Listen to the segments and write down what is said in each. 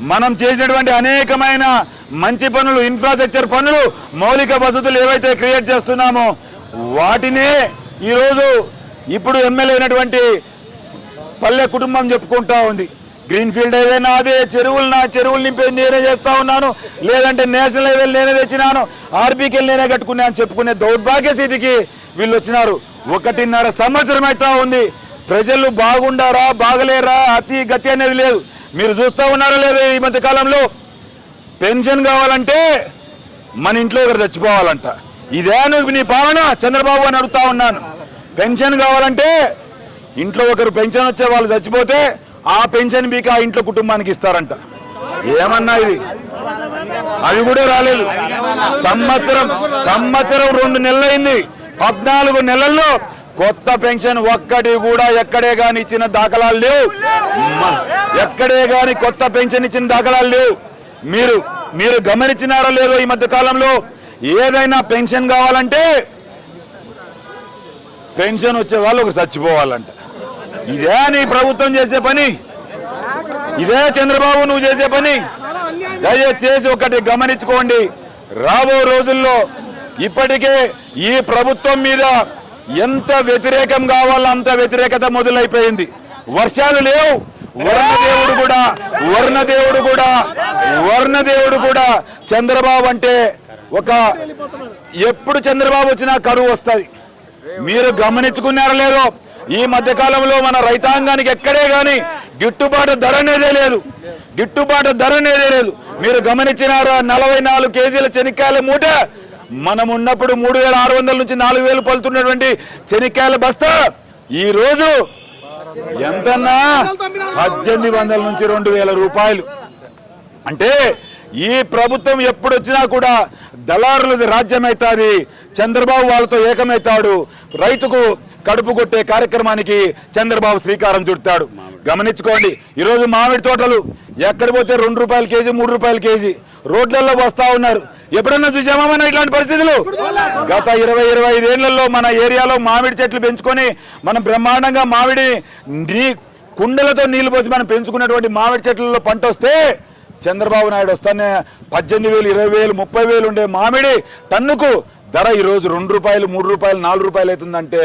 మనం చేసినటువంటి అనేకమైన మంచి పనులు, ఇన్ఫ్రాస్ట్రక్చర్ పనులు, మౌలిక వసతులు ఏవైతే క్రియేట్ చేస్తున్నామో వాటినే ఈరోజు ఇప్పుడు ఎమ్మెల్యే అయినటువంటి పల్లె కుటుంబం చెప్పుకుంటా ఉంది. గ్రీన్ ఫీల్డ్ హైవే నాదే, చెరువులు నింపేది నేనే చేస్తా ఉన్నాను, లేదంటే నేషనల్ హైవే నేనే తెచ్చినాను, ఆర్బీకెల్ నేనే కట్టుకున్నా అని చెప్పుకునే దౌర్భాగ్య స్థితికి వీళ్ళు వచ్చినారు. 1.5 సంవత్సరం అవుతా ఉంది. ప్రజలు బాగుండారా బాగలేరా అతి గతి అనేది లేదు. మీరు చూస్తూ ఉన్నారో లేదో ఈ మధ్య కాలంలో పెన్షన్ కావాలంటే మన ఇంట్లో ఒకరు చచ్చిపోవాలంట. ఇదే నువ్వు నీ పాలన చంద్రబాబు అని అడుగుతా ఉన్నాను. పెన్షన్ కావాలంటే ఇంట్లో ఒకరు పెన్షన్ వచ్చే వాళ్ళు చచ్చిపోతే ఆ పెన్షన్ మీకు ఆ ఇంట్లో కుటుంబానికి ఇస్తారంట. ఏమన్నా ఇది? అవి కూడా రాలేదు. సంవత్సరం 2 నెలలైంది. 14 నెలల్లో కొత్త పెన్షన్ ఒక్కటి కూడా ఎక్కడే గాని ఇచ్చిన దాఖలాలు లేవు. ఎక్కడే గాని కొత్త పెన్షన్ ఇచ్చిన దాఖలాలు లేవు. మీరు గమనించినారో లేదో ఈ మధ్య కాలంలో ఏదైనా పెన్షన్ కావాలంటే పెన్షన్ వచ్చే వాళ్ళు ఒకరు చచ్చిపోవాలంట. ఇదే నీ ప్రభుత్వం చేసే పని? ఇదే చంద్రబాబు నువ్వు చేసే పని? దయచేసి ఒకటి గమనించుకోండి. రాబో రోజుల్లో ఇప్పటికే ఈ ప్రభుత్వం మీద ఎంత వ్యతిరేకం కావాలో అంత వ్యతిరేకత మొదలైపోయింది. వర్షాలు లేవు. వర్ణదేవుడు కూడా చంద్రబాబు అంటే ఎప్పుడు చంద్రబాబు వచ్చినా కరువు వస్తుంది. మీరు గమనించుకున్నారో లేదో ఈ మధ్య కాలంలో మన రైతాంగానికి ఎక్కడే గాని గిట్టుబాటు ధర అనేదే లేదు. మీరు గమనించినారా? 44 కేజీల చెనిక్కాయల మూట మనం ఉన్నప్పుడు 3600 నుంచి 4000 పలుతున్నటువంటి చెనిక్కాయల బస్తా ఈ రోజు ఎంతన్నా 1800 నుంచి 2000 రూపాయలు. అంటే ఈ ప్రభుత్వం ఎప్పుడు వచ్చినా కూడా దళారులది రాజ్యం అవుతుంది. చంద్రబాబు వాళ్ళతో ఏకమవుతాడు. రైతుకు కడుపు కొట్టే కార్యక్రమానికి చంద్రబాబు శ్రీకారం చుడతాడు. గమనించుకోండి. ఈరోజు మామిడి తోటలు ఎక్కడ పోతే 2 రూపాయల కేజీ 3 రూపాయల కేజీ రోడ్లలో వస్తా ఉన్నారు. ఎప్పుడన్నా చూసామా మనం ఇట్లాంటి పరిస్థితులు? గత 20-25 ఏళ్లలో మన ఏరియాలో మామిడి చెట్లు పెంచుకొని మనం బ్రహ్మాండంగా మామిడి కుండలతో నీళ్లు పోసి మనం పెంచుకున్నటువంటి మామిడి చెట్లలో పంట వస్తే చంద్రబాబు నాయుడు వస్తానే 18,000, 20,000, 30,000 ఉండే మామిడి టన్నుకు ధర ఈరోజు 2 రూపాయలు, 3 రూపాయలు, 4 రూపాయలు అవుతుందంటే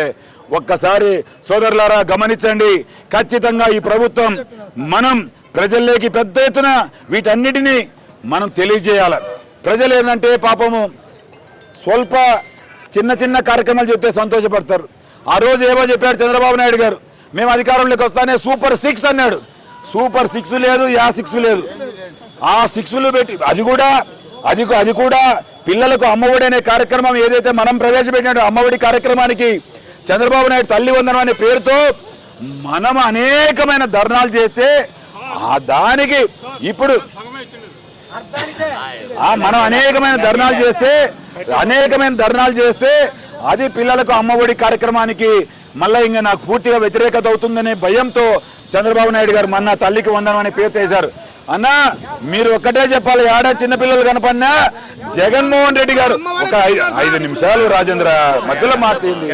ఒక్కసారి సోదరులారా గమనించండి. ఖచ్చితంగా ఈ ప్రభుత్వం మనం ప్రజల్లోకి పెద్ద ఎత్తున వీటన్నిటినీ మనం తెలియజేయాలి. ప్రజలు ఏంటంటే పాపము స్వల్ప చిన్న కార్యక్రమాలు చెప్తే సంతోషపడతారు. ఆ రోజు ఏమో చెప్పాడు చంద్రబాబు నాయుడు గారు, మేము అధికారంలోకి వస్తానే సూపర్ 6 అన్నాడు. సూపర్ 6 లేదు, 6 లేదు. ఆ 6లు పెట్టి అది కూడా పిల్లలకు అమ్మఒడి అనే కార్యక్రమం ఏదైతే మనం ప్రవేశపెట్టినాడో అమ్మఒడి కార్యక్రమానికి చంద్రబాబు నాయుడు తల్లి వందనం అనే పేరుతో మనం అనేకమైన ధర్నాలు చేస్తే దానికి ఇప్పుడు మనం అనేకమైన ధర్నాలు చేస్తే అది పిల్లలకు అమ్మఒడి కార్యక్రమానికి మళ్ళీ ఇంకా నాకు పూర్తిగా వ్యతిరేకత అవుతుందనే భయంతో చంద్రబాబు నాయుడు గారు మొన్న తల్లికి వందనం అనే పేరు తీశారు. అన్న మీరు ఒక్కటే చెప్పాలి, ఏడా చిన్నపిల్లలు కనపడినా జగన్మోహన్ రెడ్డి గారు ఒక 5 నిమిషాలు రాజేంద్ర మధ్యలో మాట్లాడింది.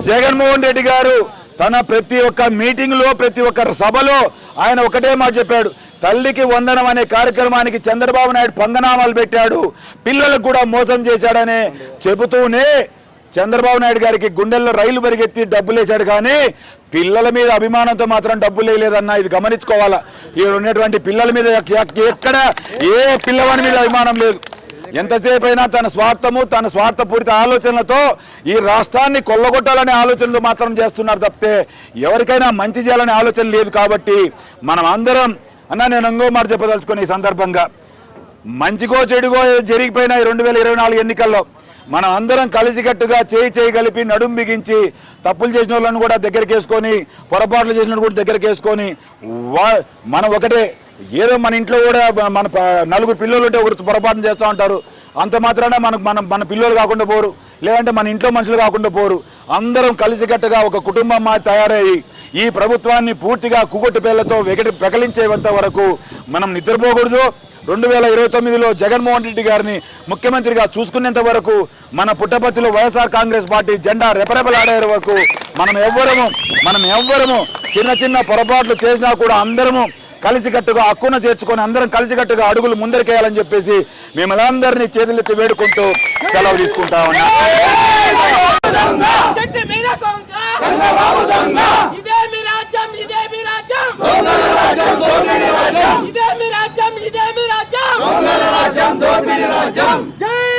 జగన్మోహన్ రెడ్డి గారు తన ప్రతి ఒక్క మీటింగ్ లో ప్రతి ఒక్క సభలో ఆయన ఒకటే మాట చెప్పాడు, తల్లికి వందనం అనే కార్యక్రమానికి చంద్రబాబు నాయుడు పంగనామాలు పెట్టాడు, పిల్లలకు కూడా మోసం చేశాడని చెబుతూనే చంద్రబాబు నాయుడు గారికి గుండెల్లో రైలు పరిగెత్తి డబ్బులు వేశాడు. కానీ పిల్లల మీద అభిమానంతో మాత్రం డబ్బులు వేయలేదన్నా. ఇది గమనించుకోవాలా. ఇక్కడ ఉన్నటువంటి పిల్లల మీద ఎక్కడ ఏ పిల్లవాడి మీద అభిమానం లేదు. ఎంతసేపు అయినా తన స్వార్థము, తన స్వార్థపూరిత ఆలోచనలతో ఈ రాష్ట్రాన్ని కొల్లగొట్టాలనే ఆలోచనలు మాత్రం చేస్తున్నారు తప్పితే ఎవరికైనా మంచి చేయాలనే ఆలోచన లేదు. కాబట్టి మనం అందరం నేను ఇంకో మాట చెప్పదలుచుకుని ఈ సందర్భంగా, మంచిగో చెడుగో జరిగిపోయిన 2024 ఎన్నికల్లో మనం అందరం కలిసికట్టుగా చేయి కలిపి నడుం బిగించి తప్పులు చేసిన వాళ్ళని కూడా దగ్గరికి వేసుకొని, పొరపాట్లు చేసిన కూడా దగ్గరికి వేసుకొని, మనం ఒకటే ఏదో మన ఇంట్లో కూడా మన 4 పిల్లలు ఉంటే ఒకరు పొరపాటు చేస్తూ ఉంటారు. అంత మాత్రాన మన పిల్లలు కాకుండా పోరు, లేదంటే మన ఇంట్లో మనుషులు కాకుండా పోరు. అందరం కలిసికట్టుగా ఒక కుటుంబం తయారయ్యి ఈ ప్రభుత్వాన్ని పూర్తిగా కుగొట్టు పేర్లతో పెకలించేంత వరకు మనం నిద్రపోకూడదు. 2029లో జగన్మోహన్ రెడ్డి గారిని ముఖ్యమంత్రిగా చూసుకునేంత వరకు, మన పుట్టపర్తిలో వైఎస్ఆర్ కాంగ్రెస్ పార్టీ జెండా రెపరెపలాడే వరకు మనం ఎవ్వరము చిన్న పొరపాట్లు చేసినా కూడా అందరము కలిసికట్టుగా హక్కున చేర్చుకొని అందరం కలిసికట్టుగా అడుగులు ముందరికేయాలని చెప్పేసి మిమ్మల్ని అందరినీ చేతులెత్తి వేడుకుంటూ సెలవు తీసుకుంటా ఉన్నా. జై